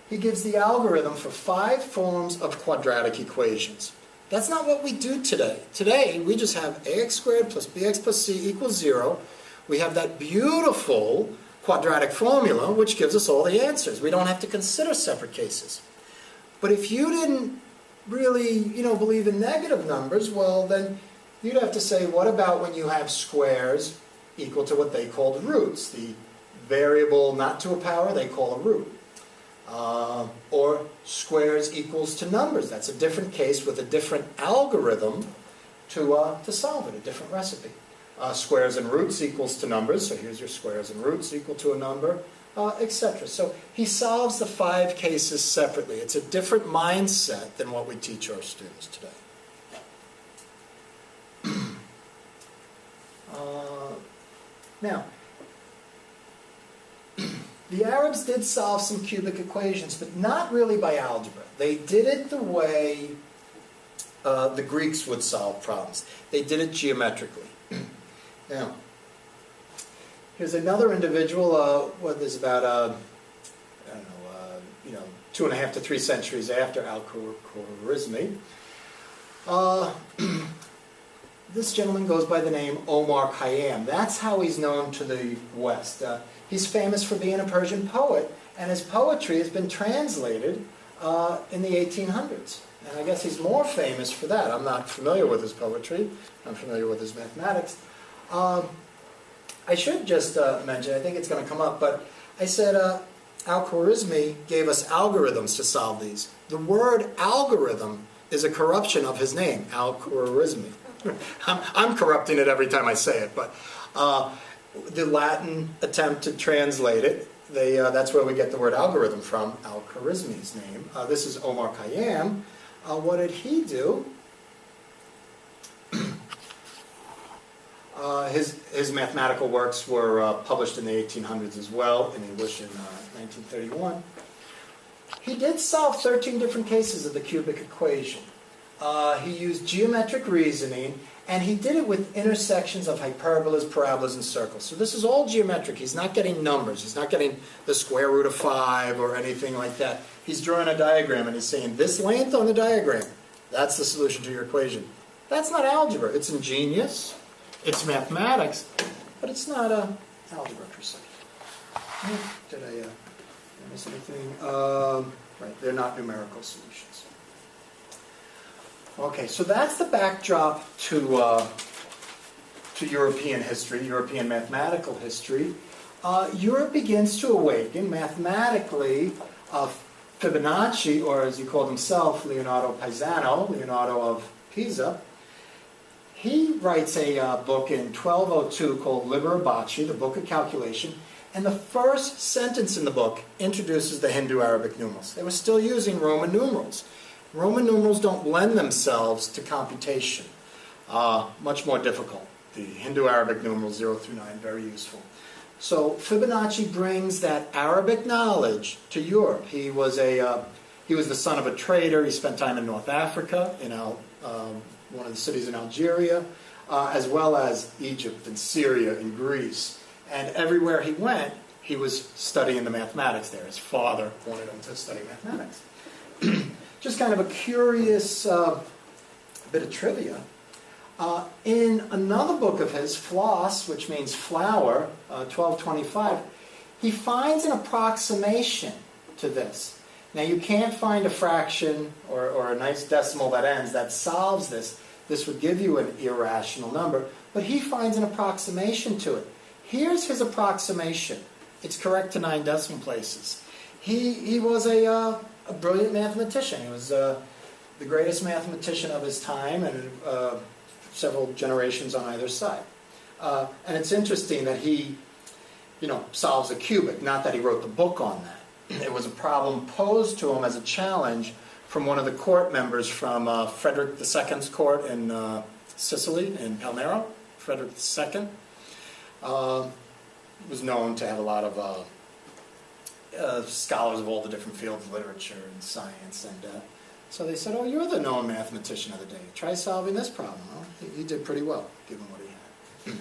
he gives the algorithm for 5 forms of quadratic equations. That's not what we do today. Today, we just have ax squared plus bx plus c equals 0. We have that beautiful quadratic formula, which gives us all the answers. We don't have to consider separate cases. But if you didn't really, believe in negative numbers, well, then you'd have to say, what about when you have squares equal to what they called roots? The variable not to a power, they call a root. Or squares equals to numbers. That's a different case with a different algorithm to solve it, a different recipe. Squares and roots equals to numbers, so here's your squares and roots equal to a number, etc. So he solves the 5 cases separately. It's a different mindset than what we teach our students today. Now, the Arabs did solve some cubic equations, but not really by algebra. They did it the way the Greeks would solve problems. They did it geometrically. Now, here's another individual, what is about, 2.5 to 3 centuries after Al-Khwarizmi. This gentleman goes by the name Omar Khayyam. That's how he's known to the West. He's famous for being a Persian poet, and his poetry has been translated in the 1800s. And I guess he's more famous for that. I'm not familiar with his poetry. I'm familiar with his mathematics. I should just mention, I think it's going to come up, but I said Al-Khwarizmi gave us algorithms to solve these. The word algorithm is a corruption of his name, Al-Khwarizmi. I'm corrupting it every time I say it, but the Latin attempt to translate it, that's where we get the word algorithm from, Al-Khwarizmi's name. This is Omar Khayyam. What did he do? His mathematical works were published in the 1800s as well, in English in 1931. He did solve 13 different cases of the cubic equation. He used geometric reasoning, and he did it with intersections of hyperbolas, parabolas, and circles. So this is all geometric. He's not getting numbers. He's not getting the square root of 5 or anything like that. He's drawing a diagram, and he's saying, this length on the diagram, that's the solution to your equation. That's not algebra. It's ingenious. It's mathematics, but it's not algebra per se. Did I miss anything? Right, they're not numerical solutions. Okay, so that's the backdrop to European history, European mathematical history. Europe begins to awaken mathematically. Fibonacci, or as he called himself, Leonardo of Pisa, he writes a book in 1202 called Liber Abaci, the Book of Calculation, and the first sentence in the book introduces the Hindu-Arabic numerals. They were still using Roman numerals. Roman numerals don't lend themselves to computation. Much more difficult. The Hindu-Arabic numerals 0 through 9, very useful. So Fibonacci brings that Arabic knowledge to Europe. He was the son of a trader. He spent time in North Africa, in one of the cities in Algeria, as well as Egypt and Syria and Greece. And everywhere he went, he was studying the mathematics there. His father wanted him to study mathematics. Just kind of a curious bit of trivia. In another book of his, Floss, which means flower, 1225, he finds an approximation to this. Now you can't find a fraction or a nice decimal that ends that solves this. This would give you an irrational number, but he finds an approximation to it. Here's his approximation. It's correct to 9 decimal places. He was a brilliant mathematician. He was the greatest mathematician of his time, and several generations on either side. And it's interesting that he, solves a cubic, not that he wrote the book on that. It was a problem posed to him as a challenge from one of the court members from Frederick II's court in Sicily, in Palmero. Frederick II was known to have a lot of scholars of all the different fields of literature and science, and so they said, oh, you're the known mathematician of the day. Try solving this problem. Well, he did pretty well, given what he had.